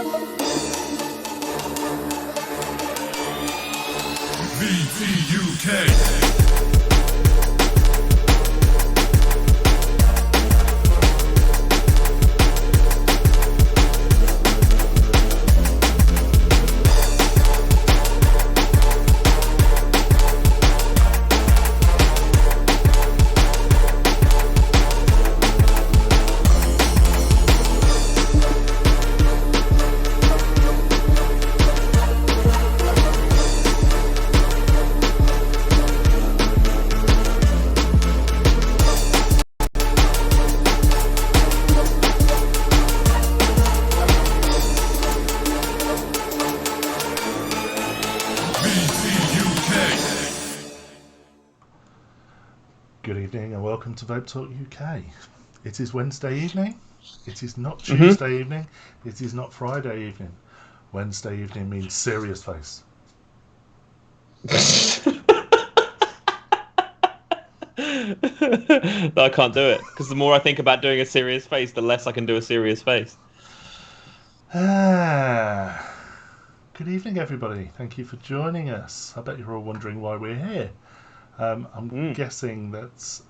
VTUK. Good evening and welcome to Vape Talk UK. It is Wednesday evening. It is not Tuesday evening. It is not Friday evening. Wednesday evening means serious face. I can't do it because the more I think about doing a serious face, the less I can do a serious face. Good evening, everybody. Thank you for joining us. I bet you're all wondering why we're here. I'm guessing that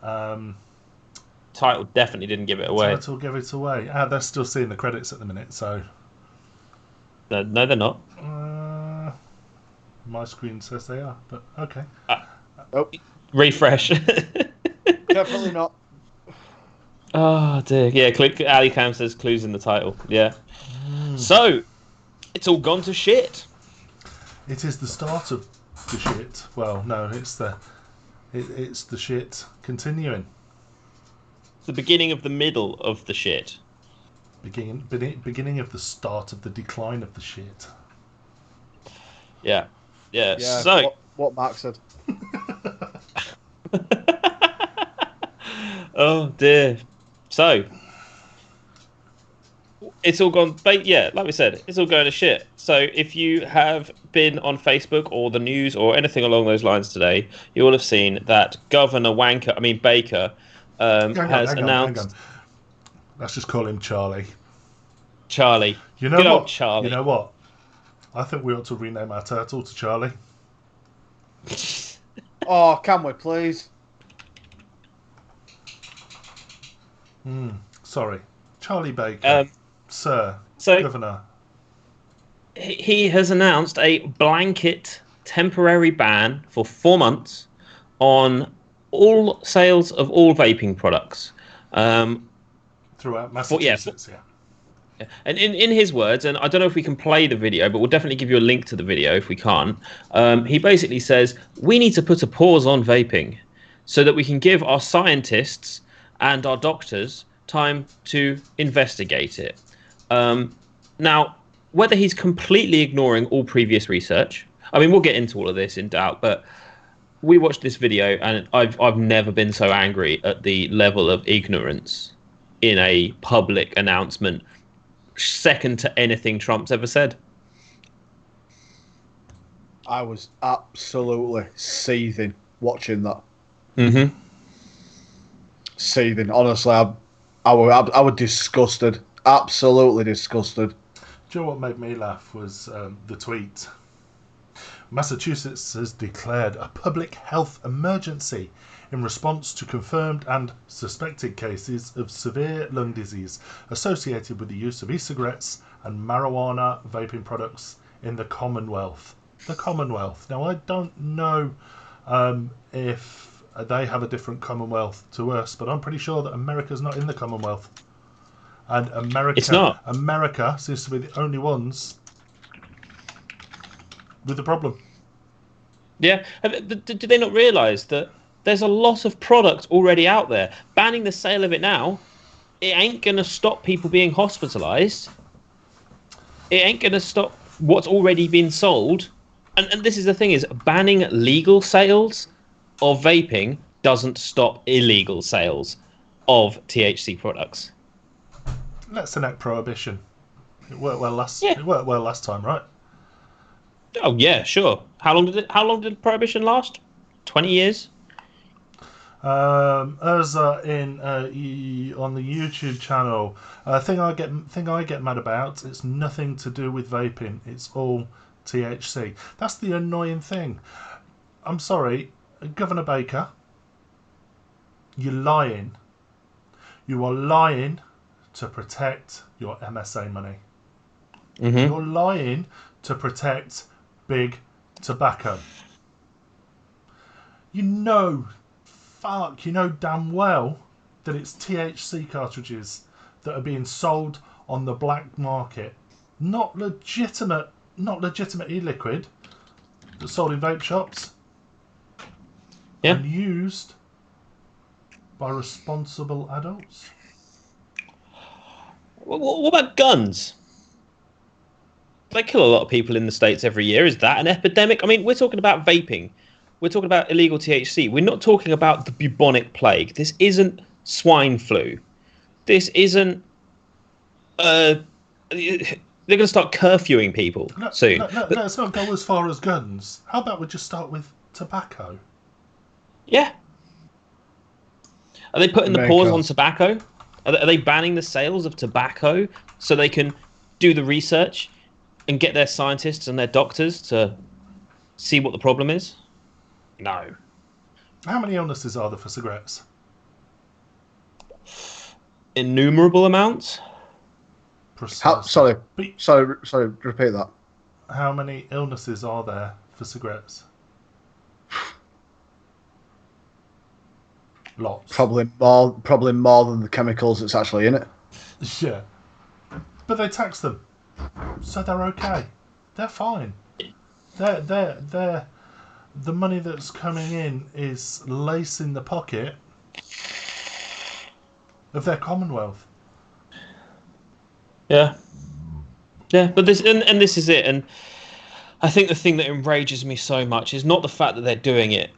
title definitely didn't give it away. Title gave it away. They're still seeing the credits at the minute, so No, they're not. My screen says they are, but okay. Refresh. Definitely not. Oh dear. Yeah, Ali Cam says clues in the title. Yeah. So it's all gone to shit. It is the start of the shit. Well, no, it's the shit continuing. It's the beginning of the middle of the shit. Beginning of the start of the decline of the shit. Yeah. Yeah. So what Mark said. Oh dear. So it's all gone. Yeah, like we said, it's all going to shit. So if you have been on Facebook or the news or anything along those lines today, you will have seen that Governor Baker has announced. Hang on. Let's just call him Charlie. Charlie. You know Good what? old Charlie. You know what? I think we ought to rename our turtle to Charlie. Oh, can we please? Sorry, Charlie Baker. Sir, Governor. He has announced a blanket temporary ban for 4 months on all sales of all vaping products. Throughout Massachusetts, yeah. And in his words, and I don't know if we can play the video, but we'll definitely give you a link to the video if we can't. He basically says, we need to put a pause on vaping so that we can give our scientists and our doctors time to investigate it. Now, whether he's completely ignoring all previous research, I mean, we'll get into all of this in doubt, but we watched this video and I've never been so angry at the level of ignorance in a public announcement, second to anything Trump's ever said. I was absolutely seething watching that. Mm-hmm. Seething. Honestly, I was disgusted. Absolutely disgusted. Do you know what made me laugh was the tweet. Massachusetts has declared a public health emergency in response to confirmed and suspected cases of severe lung disease associated with the use of e-cigarettes and marijuana vaping products in the Commonwealth. The Commonwealth. Now, I don't know if they have a different Commonwealth to us, but I'm pretty sure that America's not in the Commonwealth. And It's not. America seems to be the only ones with the problem. Yeah. Do they not realise that there's a lot of product already out there? Banning the sale of it now, it ain't going to stop people being hospitalised. It ain't going to stop what's already been sold. And this is the thing, is banning legal sales of vaping doesn't stop illegal sales of THC products. Let's enact prohibition. It worked well last time, right? Oh yeah, sure. How long did prohibition last? 20 years? Urza on the YouTube channel. Thing I get mad about. It's nothing to do with vaping. It's all THC. That's the annoying thing. I'm sorry, Governor Baker. You're lying. You are lying to protect your MSA money. Mm-hmm. You're lying to protect big tobacco. You know damn well that it's THC cartridges that are being sold on the black market, not legitimate e-liquid that's sold in vape shops and used by responsible adults. What about guns? They kill a lot of people in the States every year. Is that an epidemic? I mean, we're talking about vaping. We're talking about illegal THC. We're not talking about the bubonic plague. This isn't swine flu. This isn't... they're going to start curfewing people soon. Let's not go as far as guns. How about we just start with tobacco? Yeah. Are they putting the pause on tobacco? Are they banning the sales of tobacco so they can do the research and get their scientists and their doctors to see what the problem is? No. How many illnesses are there for cigarettes? Innumerable amounts. Sorry, repeat that. How many illnesses are there for cigarettes? Lots. Probably more than the chemicals that's actually in it. Yeah. But they tax them. So they're okay. They're fine. The money that's coming in is lacing the pocket of their Commonwealth. Yeah. Yeah, but this is it. And I think the thing that enrages me so much is not the fact that they're doing it.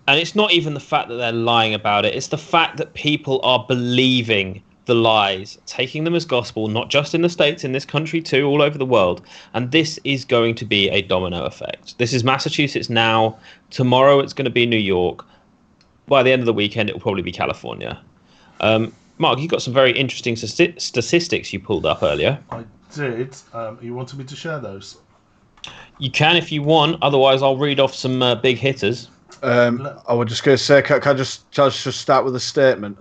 And it's not even the fact that they're lying about it. It's the fact that people are believing the lies, taking them as gospel, not just in the States, in this country too, all over the world. And this is going to be a domino effect. This is Massachusetts now. Tomorrow it's going to be New York. By the end of the weekend, it will probably be California. Mark, you've got some very interesting statistics you pulled up earlier. I did. You wanted me to share those? You can if you want. Otherwise, I'll read off some big hitters. I was just going to say, can I just start with a statement?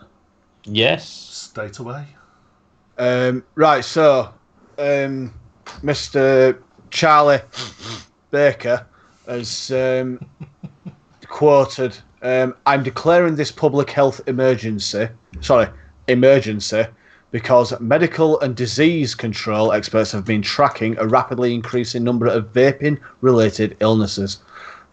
Yes. State away. Right, so Mr. Charlie Baker has quoted, I'm declaring this public health emergency because medical and disease control experts have been tracking a rapidly increasing number of vaping-related illnesses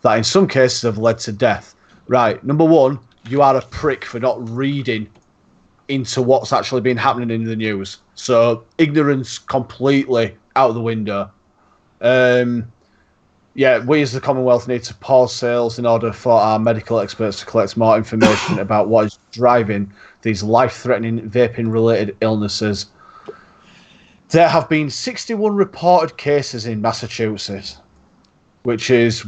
that in some cases have led to death. Right, number one, you are a prick for not reading into what's actually been happening in the news. So, ignorance completely out of the window. Yeah, we as the Commonwealth need to pause sales in order for our medical experts to collect more information about what is driving these life-threatening vaping-related illnesses. There have been 61 reported cases in Massachusetts, which is,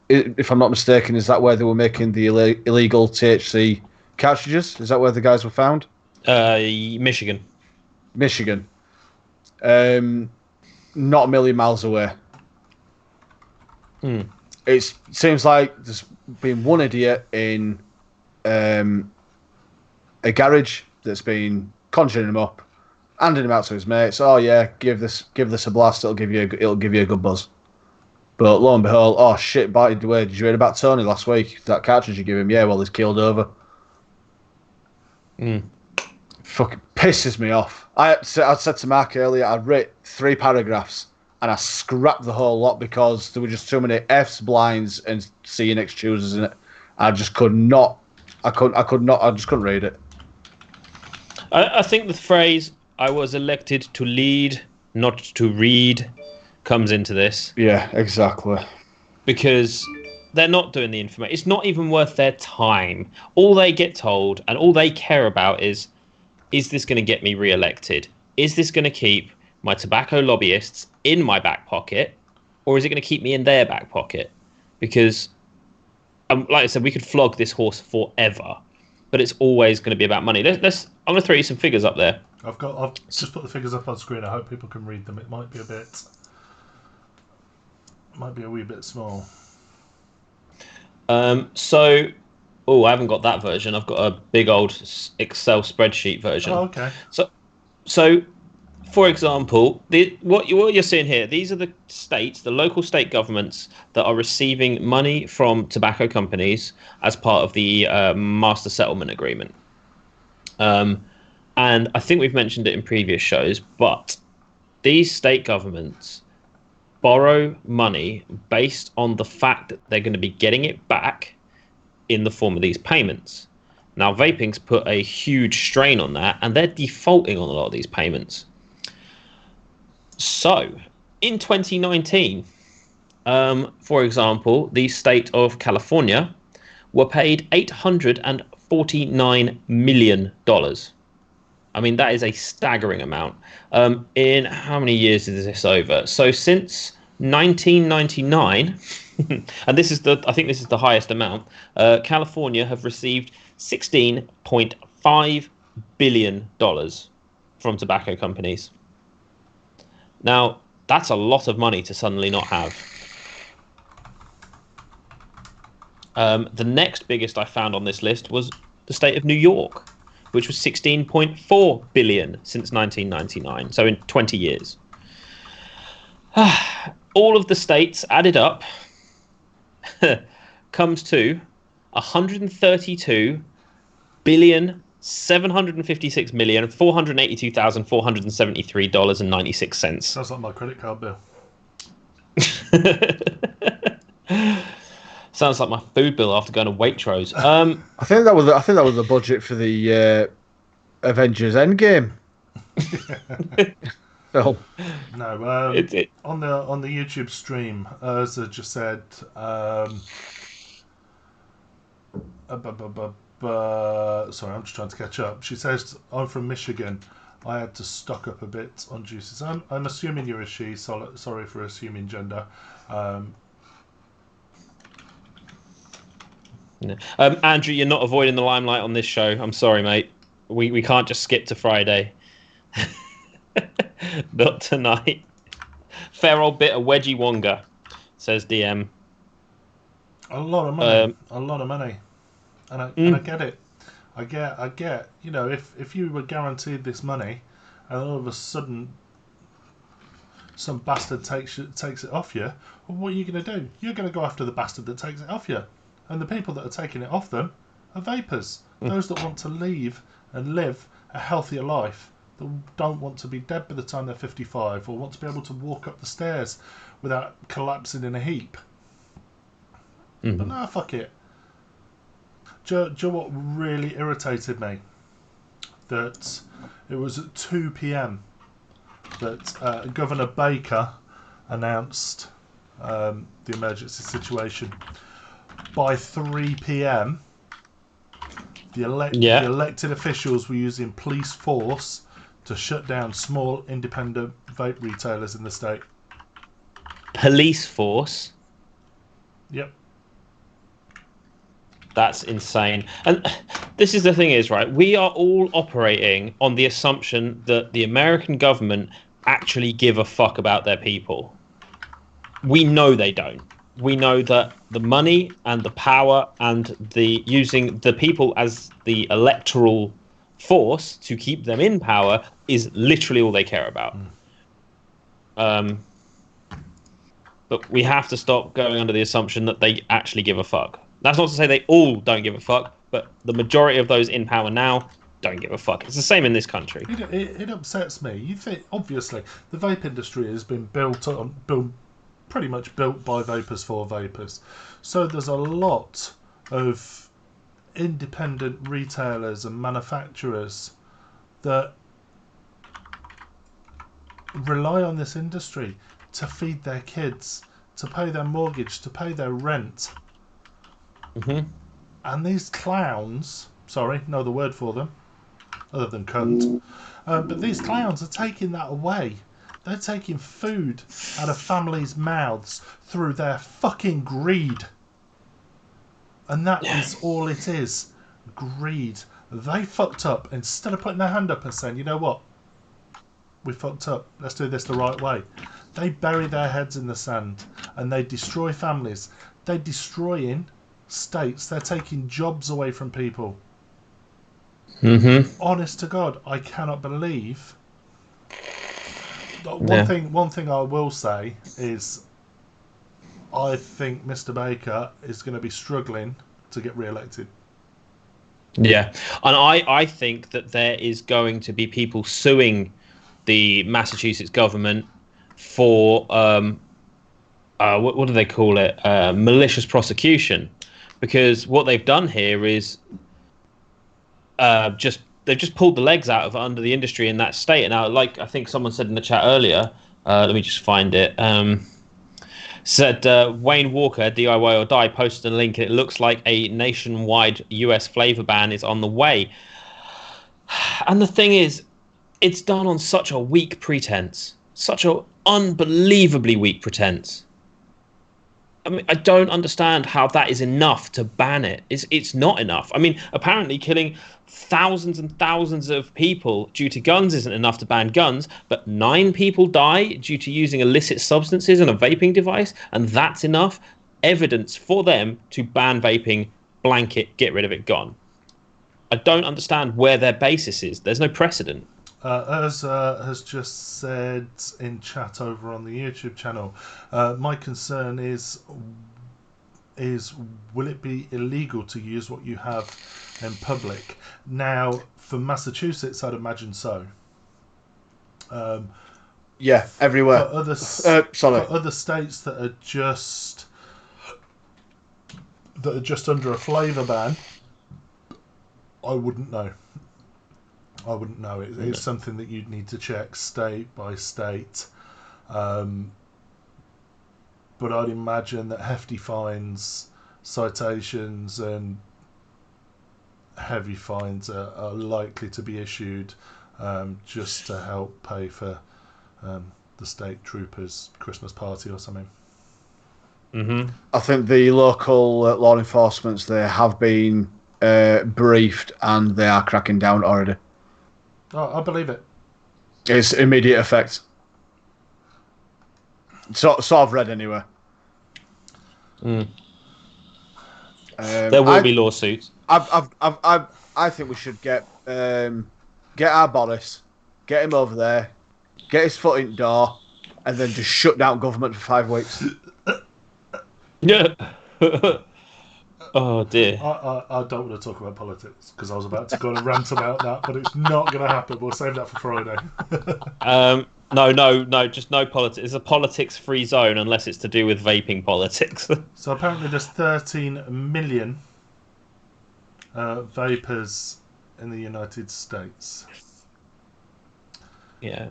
if I'm not mistaken, is that where they were making the illegal THC cartridges? Is that where the guys were found? Michigan. Not a million miles away. It seems like there's been one idiot in a garage that's been conjuring him up, handing him out to his mates. Oh yeah, give this a blast. It'll give you a good buzz. But lo and behold, oh shit! By the way, did you read about Tony last week? That cartridge you give him? Yeah, well he's keeled over. Fucking pisses me off. I said to Mark earlier, I'd write 3 paragraphs. And I scrapped the whole lot because there were just too many F's, blinds, and C and X choosers in it. I just could not. I just couldn't read it. I think the phrase "I was elected to lead, not to read" comes into this. Yeah, exactly. Because they're not doing the information. It's not even worth their time. All they get told and all they care about is this going to get me re-elected? Is this going to keep my tobacco lobbyists in my back pocket, or is it going to keep me in their back pocket? Because, like I said, we could flog this horse forever. but it's always going to be about money. I'm going to throw you some figures up there. I've just put the figures up on screen. I hope people can read them. It might be a wee bit small. I haven't got that version. I've got a big old Excel spreadsheet version. Oh, okay. So, for example, what you're seeing here, these are the states, the local state governments that are receiving money from tobacco companies as part of the Master Settlement Agreement. And I think we've mentioned it in previous shows, but these state governments borrow money based on the fact that they're going to be getting it back in the form of these payments. Now, vaping's put a huge strain on that, and they're defaulting on a lot of these payments. So, in 2019, for example, the state of California were paid $849 million. I mean, that is a staggering amount. In how many years is this over? So since 1999, and I think this is the highest amount, California have received $16.5 billion from tobacco companies. Now, that's a lot of money to suddenly not have. The next biggest I found on this list was the state of New York, which was 16.4 billion since 1999, so in 20 years. All of the states added up comes to 132 billion 756 million $482,473.96. Sounds like my credit card bill. Sounds like my food bill after going to Waitrose. I think that was the budget for the Avengers Endgame. So. No, on the YouTube stream, Urza just said, sorry, I'm just trying to catch up. She says, I'm from Michigan. I had to stock up a bit on juices. I'm assuming you're a she. Sorry for assuming gender. Andrew, you're not avoiding the limelight on this show. I'm sorry, mate. We can't just skip to Friday. Not tonight. Fair old bit of wedgie wonga, says DM. A lot of money. And I get it. I get. You know, if you were guaranteed this money, and all of a sudden some bastard takes it off you, well, what are you going to do? You're going to go after the bastard that takes it off you. And the people that are taking it off them are vapers. Those that want to leave and live a healthier life, that don't want to be dead by the time they're 55, or want to be able to walk up the stairs without collapsing in a heap. Mm-hmm. But no, fuck it. Do you know what really irritated me? That it was at 2 p.m. that Governor Baker announced the emergency situation. By 3 p.m., the elected officials were using police force to shut down small independent vape retailers in the state. Police force? Yep. That's insane. And this is the thing is, right, we are all operating on the assumption that the American government actually give a fuck about their people. We know they don't. We know that the money and the power and the using the people as the electoral force to keep them in power is literally all they care about. But we have to stop going under the assumption that they actually give a fuck. That's not to say they all don't give a fuck, but the majority of those in power now don't give a fuck. It's the same in this country. It upsets me. You think, obviously, the vape industry has been pretty much built by vapors for vapors. So there's a lot of independent retailers and manufacturers that rely on this industry to feed their kids, to pay their mortgage, to pay their rent. Mm-hmm. And these clowns, sorry, no other word for them other than cunt, but these clowns are taking that away. They're taking food out of families' mouths through their fucking greed. And that is all it is. greed. They fucked up. Instead of putting their hand up and saying, you know what, we fucked up, let's do this the right way, they bury their heads in the sand and they destroy families. They're destroying states. They're taking jobs away from people. Honest to God, I cannot believe. One thing I will say is, I think Mr. Baker is going to be struggling to get re-elected. Yeah, and I think that there is going to be people suing the Massachusetts government for what do they call it? Malicious prosecution, because what they've done here is they've just pulled the legs out of under the industry in that state. And now, like I think someone said in the chat earlier, let me just find it. Said Wayne Walker, DIY or Die, posted a link. And it looks like a nationwide US flavor ban is on the way. And the thing is, it's done on such a weak pretense, such an unbelievably weak pretense. I mean, I don't understand how that is enough to ban it. It's not enough. I mean, apparently killing thousands and thousands of people due to guns isn't enough to ban guns, but 9 people die due to using illicit substances in a vaping device, and that's enough evidence for them to ban vaping, blanket, get rid of it, gone. I don't understand where their basis is. There's no precedent. As has just said in chat over on the YouTube channel, my concern is will it be illegal to use what you have in public? Now, for Massachusetts, I'd imagine so. Yeah, everywhere. For other states that are just under a flavour ban, I wouldn't know. It's something that you'd need to check state by state. But I'd imagine that hefty fines, citations, and heavy fines are likely to be issued just to help pay for the state troopers' Christmas party or something. I think the local law enforcements, they have been briefed and they are cracking down already. Oh, I believe it. It's immediate effect. Sort of read anyway. There will be lawsuits. I think we should get our Boris, get him over there, get his foot in the door, and then just shut down government for 5 weeks. Yeah. Oh dear. I don't want to talk about politics because I was about to go on a rant about that, but it's not going to happen. We'll save that for Friday. No, just no politics. It's a politics-free zone unless it's to do with vaping politics. So apparently there's 13 million vapers in the United States. Yeah.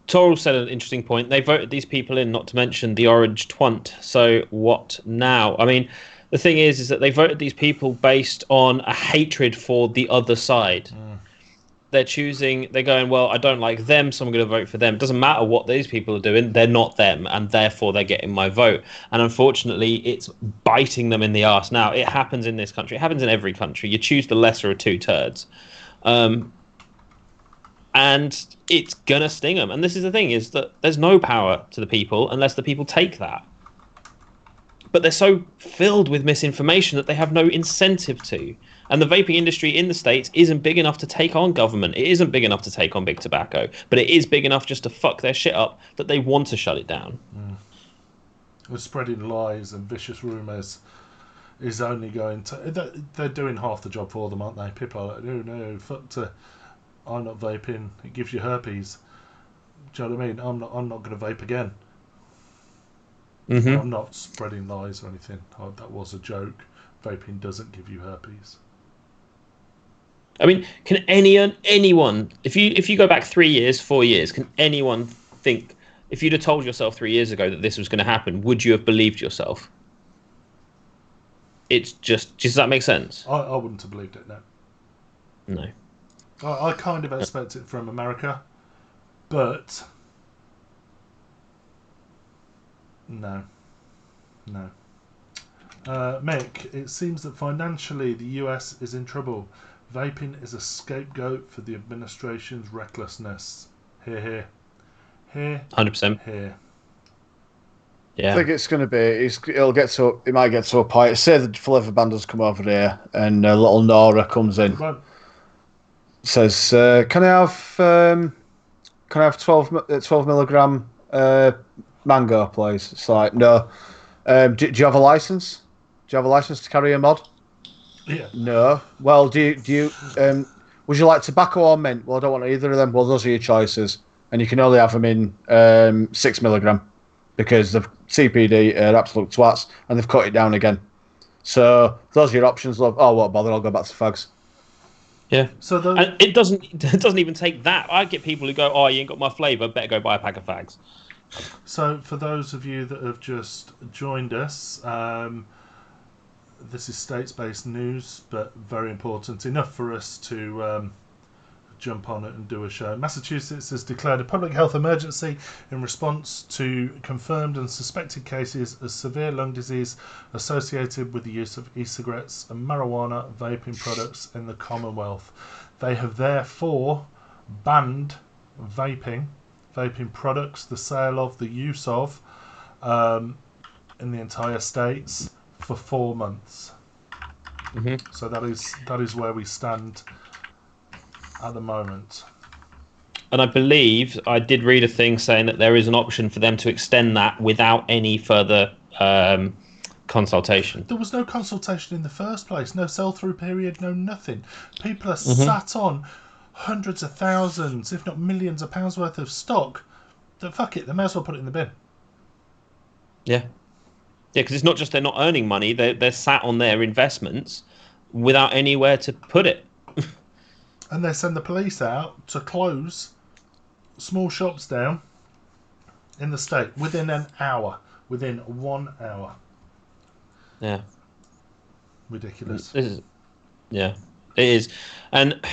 Toral said an interesting point. They voted these people in, not to mention the orange twant. So what now? I mean, the thing is that they voted these people based on a hatred for the other side. They're going, well, I don't like them, so I'm going to vote for them. It doesn't matter what these people are doing. They're not them, and therefore they're getting my vote. And unfortunately, it's biting them in the arse. Now, it happens in this country. It happens in every country. You choose the lesser of two turds. And it's going to sting them. And this is the thing, is that there's no power to the people unless the people take that. But they're so filled with misinformation that they have no incentive to. And the vaping industry in the States isn't big enough to take on government. It isn't big enough to take on big tobacco. But it is big enough just to fuck their shit up that they want to shut it down. With spreading lies and vicious rumours is only going to... They're doing half the job for them, aren't they? People are like, oh no, fuck to... I'm not vaping. It gives you herpes. Do you know what I mean? I'm not going to vape again. I'm not spreading lies or anything. That was a joke. Vaping doesn't give you herpes. I mean, can anyone, if you go back 3 years, 4 years, can anyone think, if you'd have told yourself 3 years ago that this was going to happen, would you have believed yourself? It's just, does that make sense? I wouldn't have believed it, no. No. I kind of expect it from America, but no. Mick, it seems that financially the US is in trouble. Vaping is a scapegoat for the administration's recklessness. Hear, hear. Hear, 100%. hear. Yeah. I think it's going to be. It might get to a point. Say the flavour banders come over here, and little Nora comes in. Come on. Says, "Can I have 12 milligram mango, please?" It's like, no. Do you have a license? Do you have a license to carry a mod? Yeah. No. Well, do you would you like tobacco or mint? Well, I don't want either of them. Well, those are your choices, and you can only have them in 6 milligram because the CPD are absolute twats, and they've cut it down again. So those are your options, love. Oh, what bother? I'll go back to fags. Yeah. So and it doesn't even take that. I get people who go, "Oh, you ain't got my flavour. Better go buy a pack of fags." So for those of you that have just joined us, this is states-based news, but very important enough for us to jump on it and do a show. Massachusetts has declared a public health emergency in response to confirmed and suspected cases of severe lung disease associated with the use of e-cigarettes and marijuana vaping products in the Commonwealth. They have therefore banned vaping products, the sale of, the use of, in the entire states for 4 months. Mm-hmm. So that is where we stand at the moment. And I believe I did read a thing saying that there is an option for them to extend that without any further consultation. There was no consultation in the first place, no sell-through period, no nothing. People are sat on hundreds of thousands, if not millions of pounds worth of stock. Then fuck it, they may as well put it in the bin. Yeah. Yeah, because it's not just they're not earning money, they're sat on their investments without anywhere to put it. And they send the police out to close small shops down in the state within an hour. Within 1 hour. Yeah. Ridiculous. It is. And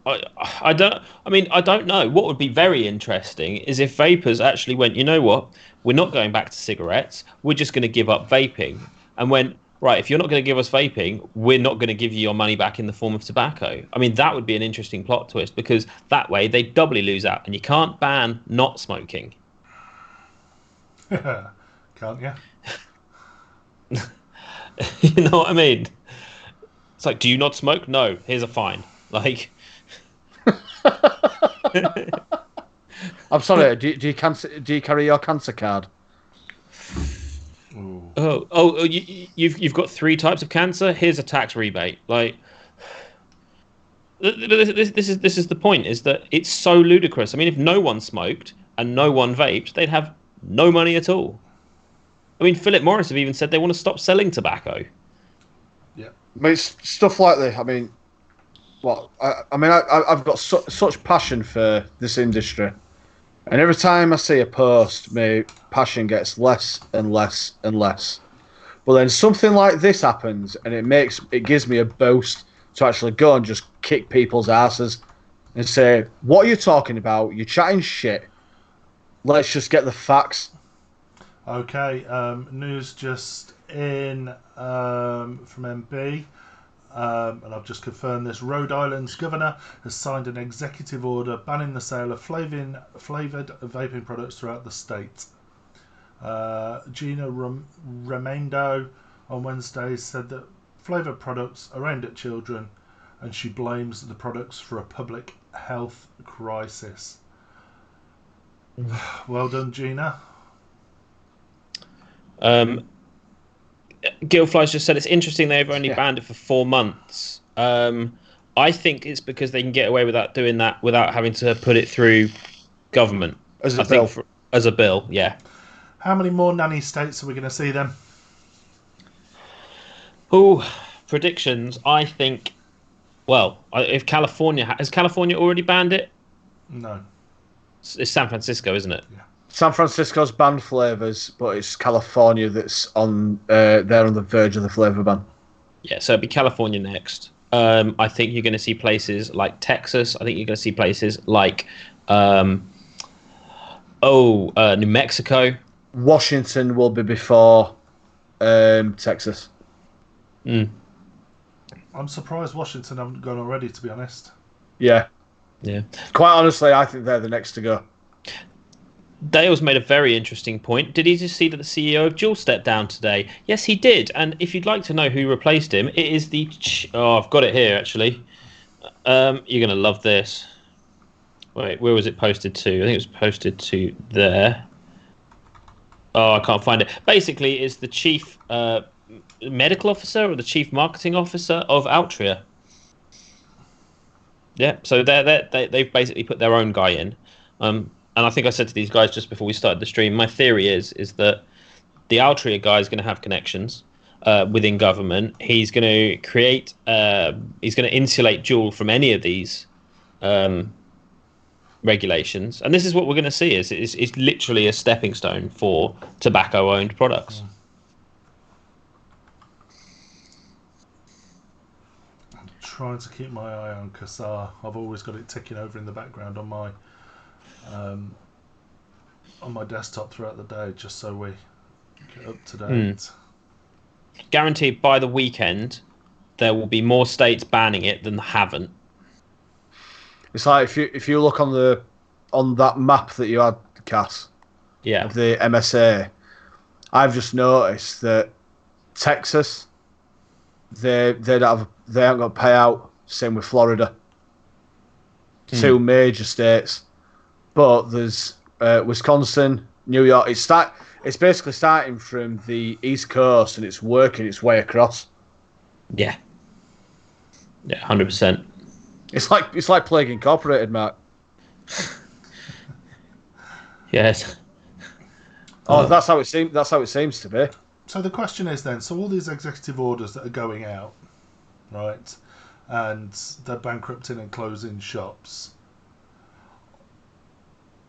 I don't know. What would be very interesting is if vapers actually went, you know what, we're not going back to cigarettes, we're just going to give up vaping, and went, right, if you're not going to give us vaping, we're not going to give you your money back in the form of tobacco. I mean, that would be an interesting plot twist, because that way they doubly lose out, and you can't ban not smoking. Can't you? You know what I mean? It's like, do you not smoke? No, here's a fine. Like... I'm sorry. Do you carry your cancer card? You've got 3 types of cancer. Here's a tax rebate. Like, this is the point. Is that it's so ludicrous. I mean, if no one smoked and no one vaped, they'd have no money at all. I mean, Philip Morris have even said they want to stop selling tobacco. Yeah. I mean, it's stuff like this. I mean, I've got such passion for this industry, and every time I see a post, my passion gets less and less and less. But then something like this happens, and it gives me a boost to actually go and just kick people's asses and say, "What are you talking about? You're chatting shit. Let's just get the facts." Okay, news just in from MB. And I've just confirmed this. Rhode Island's governor has signed an executive order banning the sale of flavoured vaping products throughout the state. Gina Raimondo on Wednesday said that flavoured products are aimed at children, and she blames the products for a public health crisis. Well done, Gina. Gilfly's just said it's interesting they've only banned it for 4 months. I think it's because they can get away without doing that without having to put it through government. As a bill. As a bill, yeah. How many more nanny states are we going to see then? Oh, predictions. I think, well, if has California already banned it? No. It's San Francisco, isn't it? Yeah. San Francisco's banned flavours, but it's California that's they're on the verge of the flavour ban. Yeah, so it'd be California next. I think you're going to see places like Texas. I think you're going to see places like New Mexico. Washington will be before Texas. Mm. I'm surprised Washington haven't gone already, to be honest. Yeah. Yeah. Quite honestly, I think they're the next to go. Dale's made a very interesting point. Did he just see that the CEO of Juul stepped down today? Yes, he did. And if you'd like to know who replaced him, it is the... Oh, I've got it here, actually. You're going to love this. Wait, where was it posted to? I think it was posted to there. Oh, I can't find it. Basically, it's the chief medical officer or the chief marketing officer of Altria. Yeah, so they've basically put their own guy in. And I think I said to these guys just before we started the stream, my theory is that the Altria guy is going to have connections within government. He's going to create, he's going to insulate Juul from any of these regulations. And this is what we're going to see is literally a stepping stone for tobacco-owned products. I'm trying to keep my eye on Qassar. I've always got it ticking over in the background on my desktop throughout the day, just so we get up to date. Guaranteed by the weekend, there will be more states banning it than haven't. It's like if you look on that map that you had, Cass, Yeah, of the MSA, I've just noticed that Texas, they haven't got a payout. Same with Florida. Two major states, but there's Wisconsin, New York. It's basically starting from the East Coast and it's working its way across. yeah, 100%. It's like Plague Incorporated, Mark. Yes. Oh, that's how it seems. That's how it seems to be. So the question is then: so all these executive orders that are going out, right, and they're bankrupting and closing shops,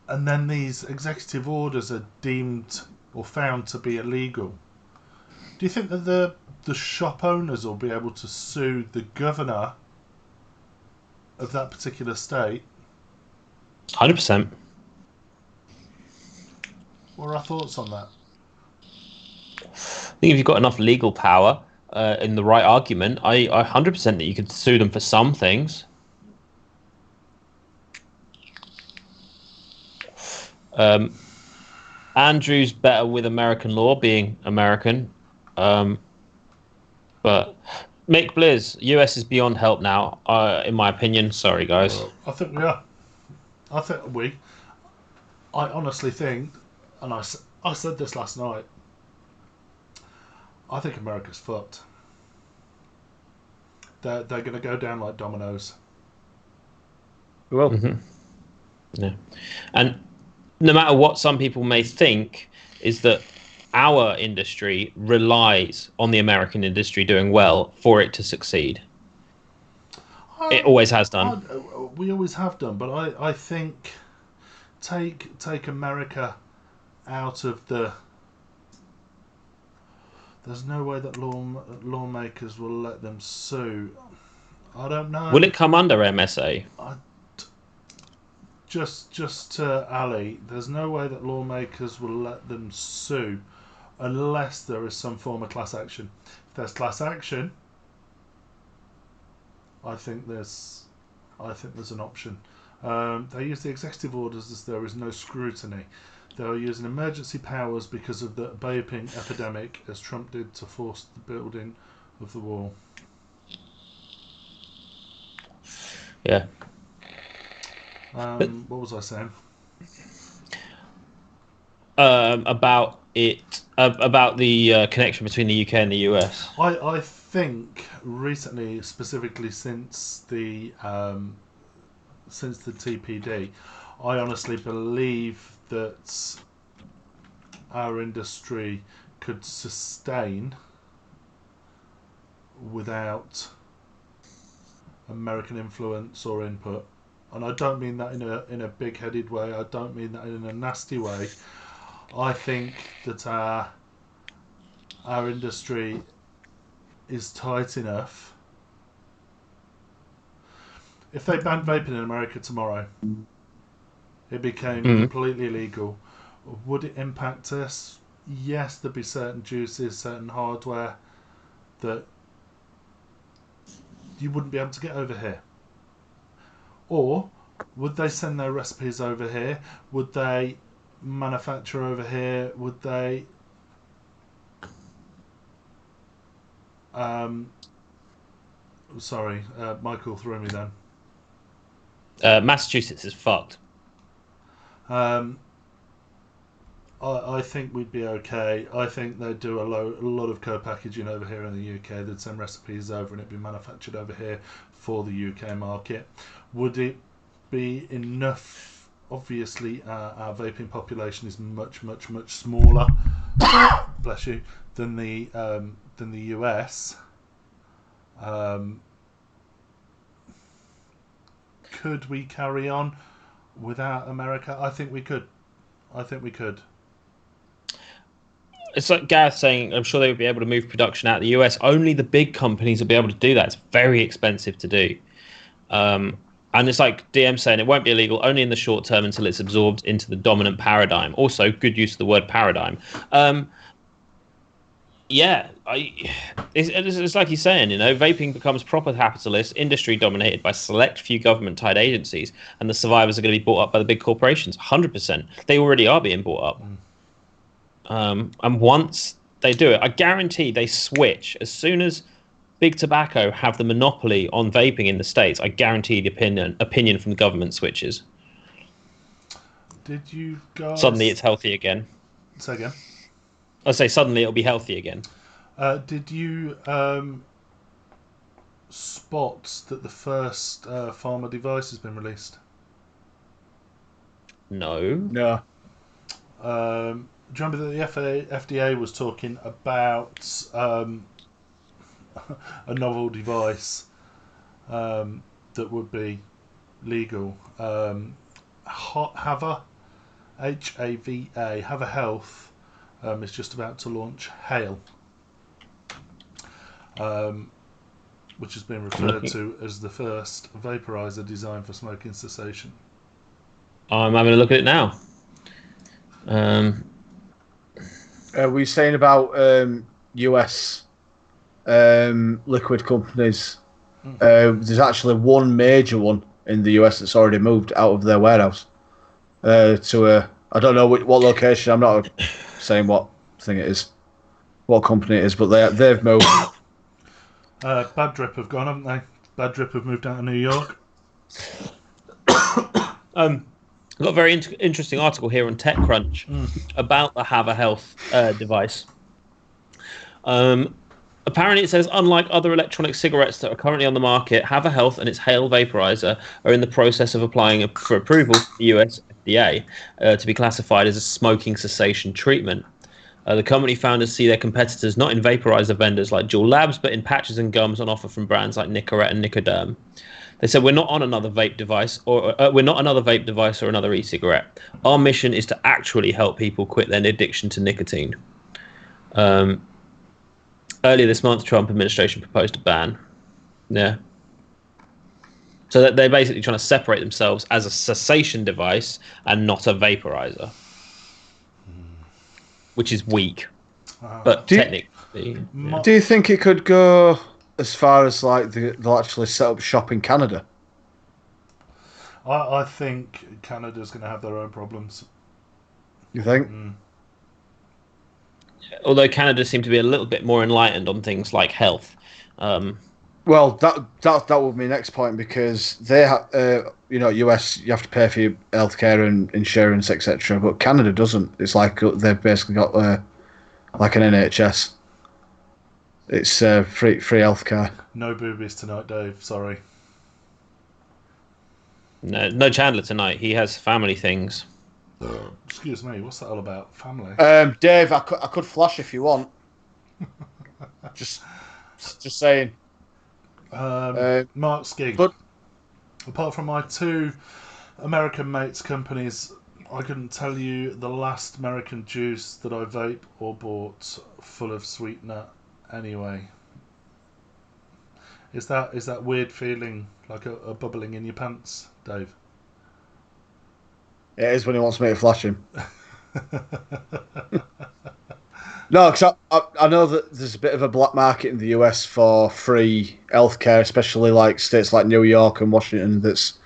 and then these executive orders are deemed or found to be illegal. Do you think that the shop owners will be able to sue the governor of that particular state? 100%. What are our thoughts on that? I think if you've got enough legal power in the right argument, I 100% that you could sue them for some things. Andrew's better with American law, being American. But Mick Blizz, US is beyond help now, in my opinion. Sorry, guys. I think we are. I honestly think, and I said this last night, I think America's fucked. They're going to go down like dominoes. Well, Yeah. And no matter what some people may think, is that our industry relies on the American industry doing well for it to succeed. It always has done. We always have done, but I think take America out of the... There's no way that lawmakers will let them sue. I don't know. Will it come under MSA? Just to Ali, there's no way that lawmakers will let them sue unless there is some form of class action. If there's class action, I think there's an option. They use the executive orders as there is no scrutiny. They're using emergency powers because of the vaping epidemic, as Trump did to force the building of the wall. Yeah. What was I saying? About the connection between the UK and the US. I think recently, specifically since the TPD, I honestly believe that our industry could sustain without American influence or input. And I don't mean that in a big-headed way. I don't mean that in a nasty way. I think that our industry is tight enough. If they banned vaping in America tomorrow, it became completely illegal. Would it impact us? yes, there'd be certain juices, certain hardware that you wouldn't be able to get over here. Or would they send their recipes over here? Would they manufacture over here? Would they sorry, Michael threw me then. Massachusetts is fucked. I think we'd be okay. I think they'd do a lot of co-packaging over here in the UK. They'd send recipes over and it'd be manufactured over here for the UK market. Would it be enough? Obviously, our vaping population is much smaller. Bless you, than the US. Could we carry on without America? I think we could. It's like Gareth saying, I'm sure they would be able to move production out of the US. Only the big companies will be able to do that. It's very expensive to do. And it's like DM saying it won't be illegal only in the short term until it's absorbed into the dominant paradigm. Also, good use of the word paradigm. It's like he's saying, vaping becomes proper capitalist industry dominated by select few government-tied agencies, and the survivors are going to be bought up by the big corporations. 100%. They already are being bought up. And once they do it, I guarantee they switch. As soon as big tobacco have the monopoly on vaping in the States, I guarantee the opinion from the government switches. Did you guys... Suddenly it's healthy again. Say again? I say suddenly it'll be healthy again. Did you spot that the first pharma device has been released? No. No. Do you remember that the FDA was talking about a novel device that would be legal? Hava, H-A-V-A, Hava Health is just about to launch Hail, which has been referred to as the first vaporizer designed for smoking cessation. I'm having a look at it now. Were you saying about US liquid companies? There's actually one major one in the US that's already moved out of their warehouse to a... I don't know what location. I'm not saying what thing it is, what company it is, but they've moved. Bad Drip have gone, haven't they? Bad Drip have moved out of New York. I've got a very interesting article here on TechCrunch about the Hava Health device. Apparently, it says, unlike other electronic cigarettes that are currently on the market, Hava Health and its Hail vaporizer are in the process of applying for approval to the US FDA to be classified as a smoking cessation treatment. The company founders see their competitors not in vaporizer vendors like Juul Labs, but in patches and gums on offer from brands like Nicorette and Nicoderm. They said, we're not another vape device or another e-cigarette. Our mission is to actually help people quit their addiction to nicotine. Earlier this month, Trump administration proposed a ban. Yeah. So that they're basically trying to separate themselves as a cessation device and not a vaporizer, which is weak. But technically... Do you think it could go as far as like they'll actually set up shop in Canada? I think Canada's going to have their own problems. You think? Although Canada seemed to be a little bit more enlightened on things like health. Well, that would be my next point, because they US, you have to pay for your healthcare and insurance, etc. But Canada doesn't. It's like they've basically got like an NHS. It's free healthcare. No boobies tonight, Dave. Sorry. No Chandler tonight. He has family things. Excuse me. What's that all about? Family. Dave, I could flash if you want. just saying. Mark Skig. But apart from my two American mates' companies, I couldn't tell you the last American juice that I vape or bought full of sweetener. Anyway, is that weird feeling like a bubbling in your pants, Dave? It is when he wants me to flash him. No, because I know that there's a bit of a black market in the US for free healthcare, especially like states like New York and Washington. That's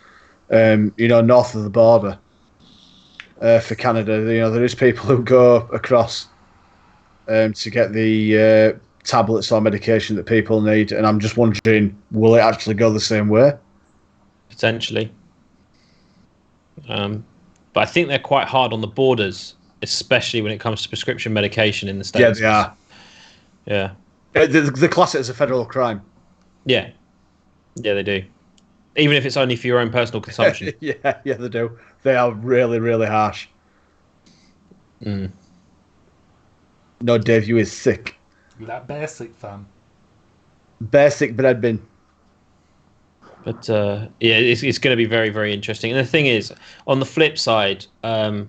north of the border for Canada. There is people who go across to get the tablets or medication that people need, and I'm just wondering, will it actually go the same way? Potentially. But I think they're quite hard on the borders, especially when it comes to prescription medication in the States. Yeah, they are. Yeah. They class it as a federal crime. Yeah. Yeah, they do. Even if it's only for your own personal consumption. yeah, they do. They are really, really harsh. Mm. No, Dave, you is sick. That basic fan. Basic bread bin. But yeah, it's going to be very, very interesting. And the thing is, on the flip side, the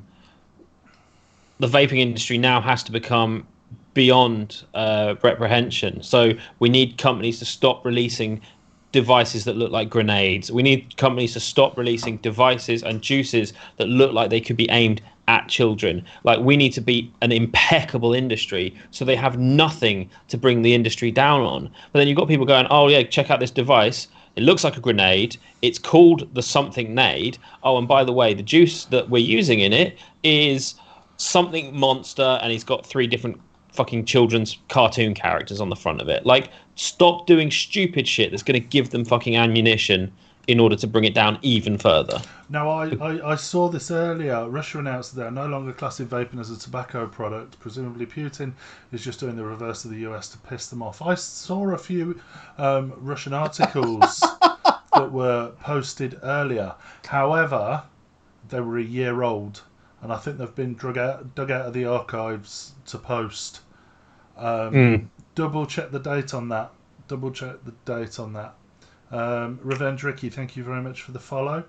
vaping industry now has to become beyond reprehension. So we need companies to stop releasing devices that look like grenades. We need companies to stop releasing devices and juices that look like they could be aimed at children. Like, we need to be an impeccable industry so they have nothing to bring the industry down on. But then you've got people going, oh yeah, check out this device. It looks like a grenade. It's called the something nade. Oh, and by the way, the juice that we're using in it is something monster, and he's got 3 different fucking children's cartoon characters on the front of it. Like, stop doing stupid shit that's going to give them fucking ammunition in order to bring it down even further. Now, I saw this earlier. Russia announced that they're no longer classing vaping as a tobacco product. Presumably Putin is just doing the reverse of the US to piss them off. I saw a few Russian articles that were posted earlier. However, they were a year old, and I think they've been dug out of the archives to post. Double check the date on that. Revenge Ricky, thank you very much for the follow.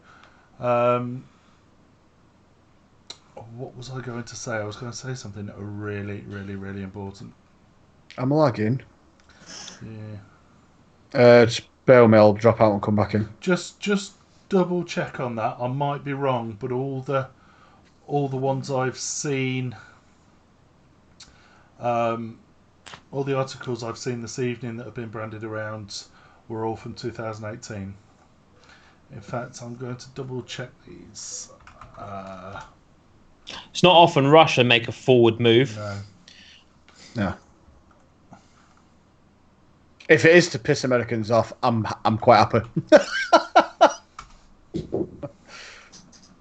What was I going to say? I was going to say something really, really, really important. I'm lagging. Yeah. Just bear with me, I'll drop out and come back in. Just double check on that. I might be wrong, but all the ones I've seen, all the articles I've seen this evening that have been branded around were all from 2018. In fact, I'm going to double check these. It's not often Russia make a forward move. No. If it is to piss Americans off, I'm quite happy.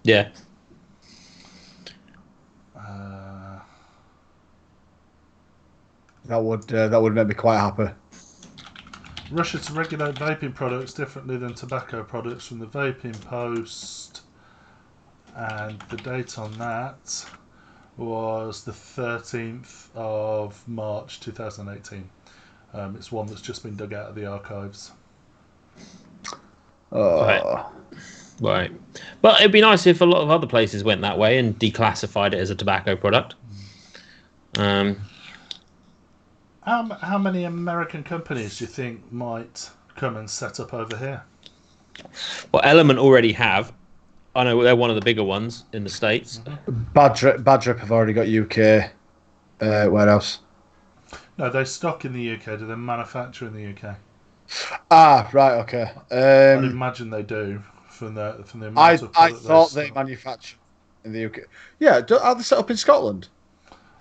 Yeah. That would make me quite happy. Russia to regulate vaping products differently than tobacco products from the Vaping Post, and the date on that was the 13th of March 2018. It's one that's just been dug out of the archives. Right. But it'd be nice if a lot of other places went that way and declassified it as a tobacco product. How many American companies do you think might come and set up over here? Well, Element already have. I know they're one of the bigger ones in the States. Bad Drip have already got UK warehouse. No, they stock in the UK. Do they manufacture in the UK? Ah, right, okay. I'd imagine they do from the amount of I product thought they they manufacture in the UK. Yeah, are they set up in Scotland?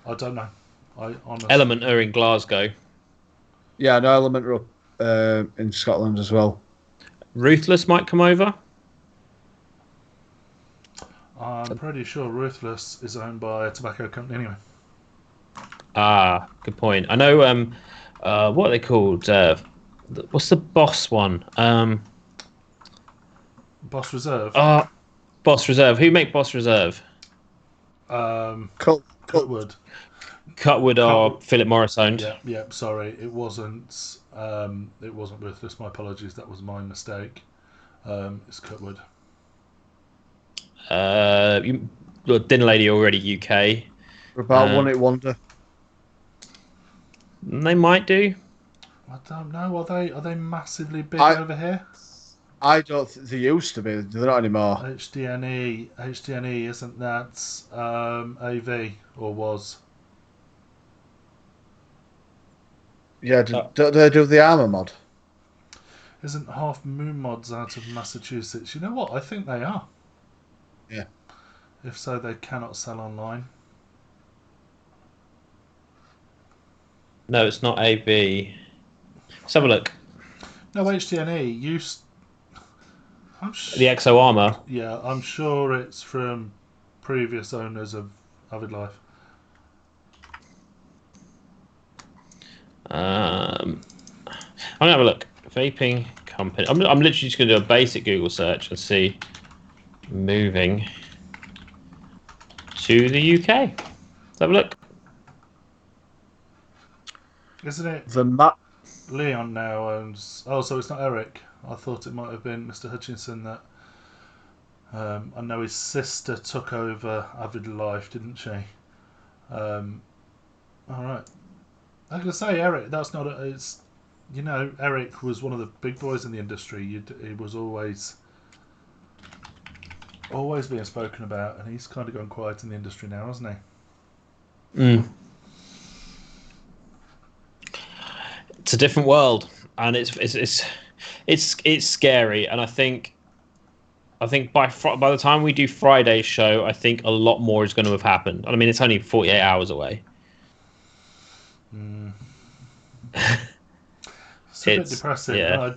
I don't know. Honestly. Element are in Glasgow. Yeah, no, Element are up in Scotland as well. Ruthless might come over. I'm pretty sure Ruthless is owned by a tobacco company anyway. Ah, good point. I know. What are they called? What's the Boss one? Boss Reserve. Boss Reserve. Who make Boss Reserve? Cutwood. Cutwood or Philip Morris owned. Yeah. Sorry, it wasn't. It wasn't Ruthless. My apologies. That was my mistake. It's Cutwood. Dinner Lady already UK. What about One Hit Wonder? They might do. I don't know. Are they massively big over here? I don't. They used to be. They're not anymore. HDNE, isn't that AV or was? Yeah, don't they do the armor mod? Isn't Half Moon Mods out of Massachusetts? You know what? I think they are. Yeah. If so, they cannot sell online. No, it's not AB. Let's have a look. No, HDNE used. The Exo Armor. Yeah, I'm sure it's from previous owners of Avid Life. I'm gonna have a look. Vaping company. I'm literally just gonna do a basic Google search and see moving to the UK. Let's have a look. Isn't it The map. Leon now owns? Oh, so it's not Eric. I thought it might have been Mr. Hutchinson that. I know his sister took over Avid Life, didn't she? All right. I was gonna say Eric. That's not. It's. You know, Eric was one of the big boys in the industry. He was always being spoken about, and he's kind of gone quiet in the industry now, hasn't he? Mm. It's a different world, and it's scary. And I think by the time we do Friday's show, I think a lot more is going to have happened. I mean, it's only 48 hours away. It's a bit depressing. Yeah. I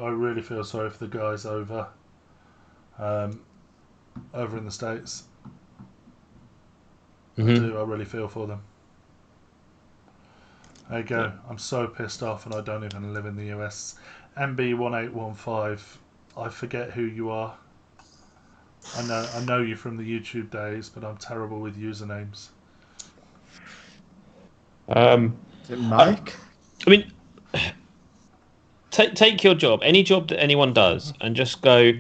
really feel sorry for the guys over in the States. Mm-hmm. I really feel for them. There you go. Yeah. I'm so pissed off, and I don't even live in the US. MB1815. I forget who you are. I know you from the YouTube days, but I'm terrible with usernames. Is it Mike? I mean, take your job, any job that anyone does, and just go.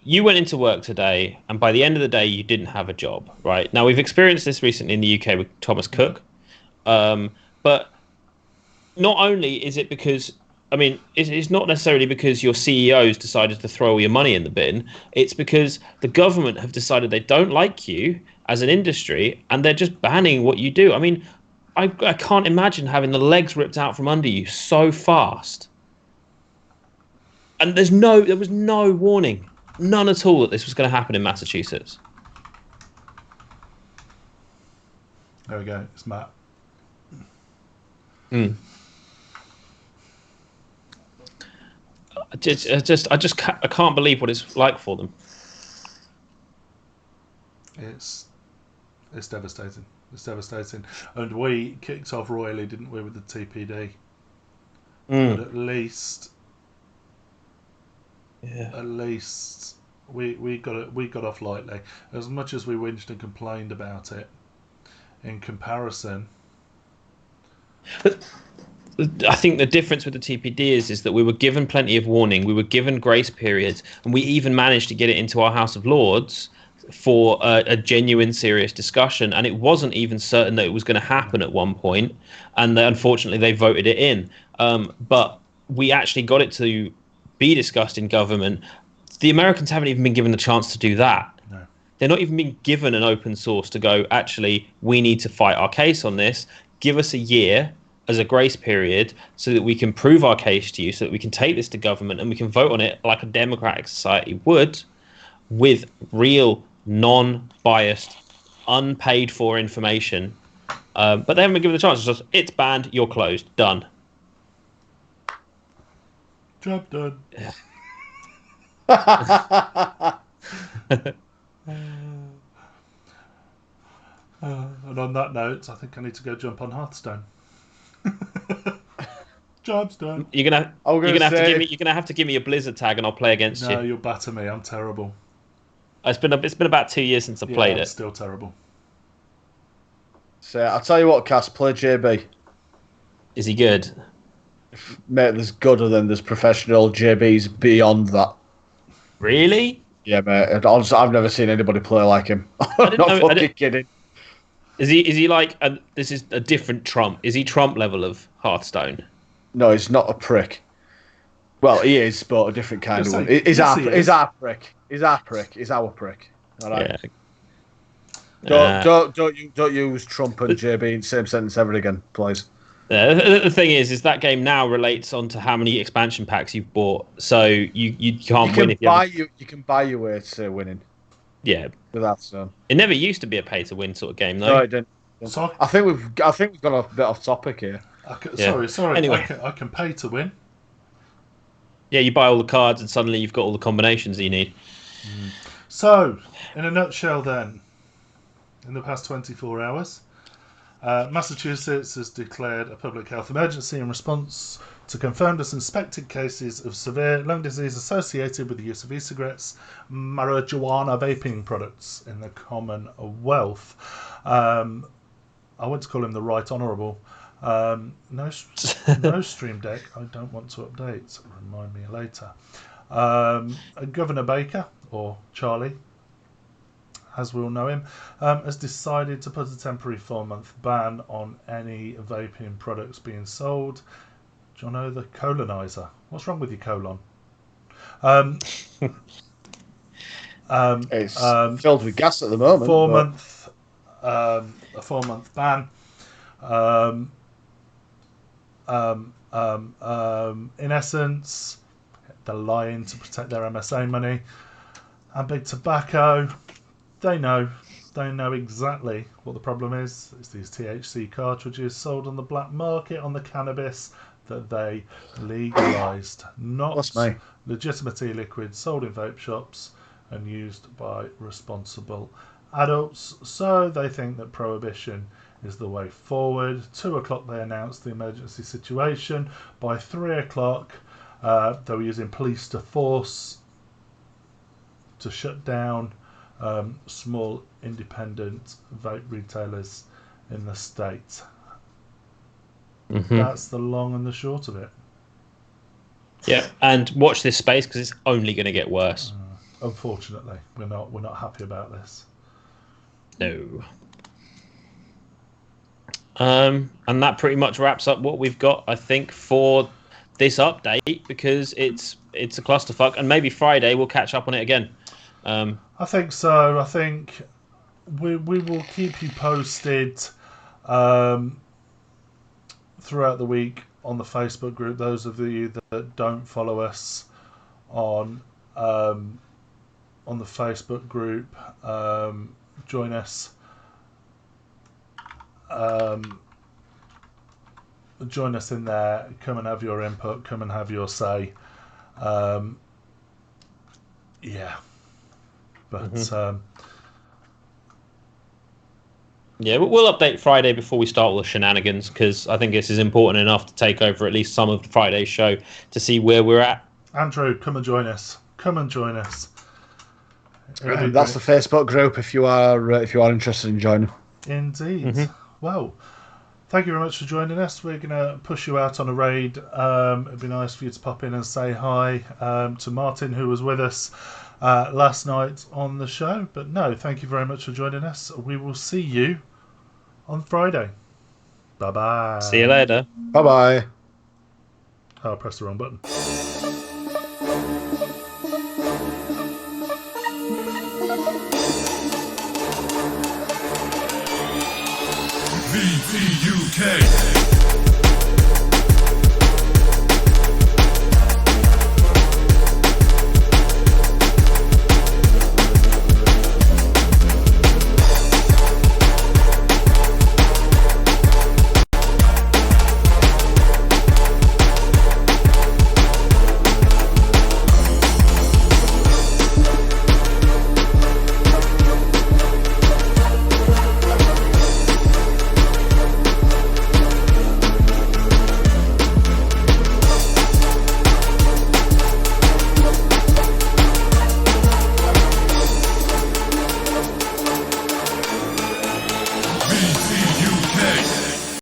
You went into work today, and by the end of the day, you didn't have a job. Right now, we've experienced this recently in the UK with Thomas Cook, but not only is it because. I mean, it's not necessarily because your CEOs decided to throw all your money in the bin. It's because the government have decided they don't like you as an industry, and they're just banning what you do. I mean, I can't imagine having the legs ripped out from under you so fast. And there was no warning, none at all, that this was going to happen in Massachusetts. There we go. It's Matt. I can't believe what it's like for them. It's devastating. It's devastating. And we kicked off royally, didn't we, with the TPD? But at least we got off lightly. As much as we whinged and complained about it, in comparison. I think the difference with the TPD is that we were given plenty of warning, we were given grace periods, and we even managed to get it into our House of Lords for a genuine, serious discussion. And it wasn't even certain that it was going to happen at one point, and unfortunately they voted it in. But we actually got it to be discussed in government. The Americans haven't even been given the chance to do that. No. They're not even being given an open source to go, actually, we need to fight our case on this. Give us a year as a grace period so that we can prove our case to you, so that we can take this to government and we can vote on it like a democratic society would, with real, non-biased, unpaid for information. But they haven't been given the chance. It's just, it's banned, you're closed, done. Job done. And on that note, I think I need to go jump on Hearthstone. Job's done. You're gonna have to give me a Blizzard tag, and I'll play against you. No, you'll batter me. I'm terrible. It's been about 2 years since I played it. Still terrible. So I'll tell you what, Cass, play JB. Is he good? Mate, there's gooder than there's professional. JB's beyond that. Really? Yeah, mate. Honestly, I've never seen anybody play like him. I'm not fucking kidding. Is he like this is a different Trump? Is he Trump level of Hearthstone? No, he's not a prick. Well, he is, but a different kind Just of one. say, He's yes, our, he he's is. our prick. He's our prick. He's our prick. All right. Yeah. Don't use Trump and JB in the same sentence ever again, please. The thing is that game now relates onto how many expansion packs you've bought, so you can't win if you haven't. You can buy your way to winning. Yeah, Without so. it never used to be a pay to win sort of game, though. No, it didn't. So, I think we've gone a bit off topic here. Yeah. Sorry. Anyway. I can pay to win. Yeah, you buy all the cards and suddenly you've got all the combinations that you need. So, in a nutshell, then, in the past 24 hours, Massachusetts has declared a public health emergency in response to confirmed and suspected cases of severe lung disease associated with the use of e-cigarettes, marijuana vaping products in the Commonwealth. I want to call him the Right Honourable. No Stream Deck. I don't want to update. Remind me later. Governor Baker, or Charlie, as we all know him, has decided to put a temporary 4-month ban on any vaping products being sold. Do you know the colonizer? What's wrong with your colon? It's filled with gas at the moment. A 4-month ban. In essence, they're lying to protect their MSA money. And Big Tobacco, they know exactly what the problem is. It's these THC cartridges sold on the black market on the cannabis that they legalised, not legitimate e-liquids sold in vape shops and used by responsible adults. So they think that prohibition is the way forward. 2 o'clock they announced the emergency situation. By 3 o'clock they were using police to force to shut down small independent vape retailers in the state. That's the long and the short of it. Yeah, and watch this space because it's only going to get worse. Unfortunately, we're not happy about this. No. And that pretty much wraps up what we've got, I think, for this update, because it's a clusterfuck, and maybe Friday we'll catch up on it again. I think so. I think we will keep you posted throughout the week on the Facebook group. Those of you that don't follow us on the Facebook group, join us. Join us in there. Come and have your input. Come and have your say. Yeah. But yeah, we'll update Friday before we start all the shenanigans, because I think this is important enough to take over at least some of Friday's show to see where we're at. Andrew, come and join us. That's the Facebook group if you are interested in joining. Indeed. Well, thank you very much for joining us. We're going to push you out on a raid. It'd be nice for you to pop in and say hi to Martin, who was with us last night on the show. But no, thank you very much for joining us. We will see you on Friday. Bye-bye. See you later. Bye-bye. Oh, I pressed the wrong button. VTUK.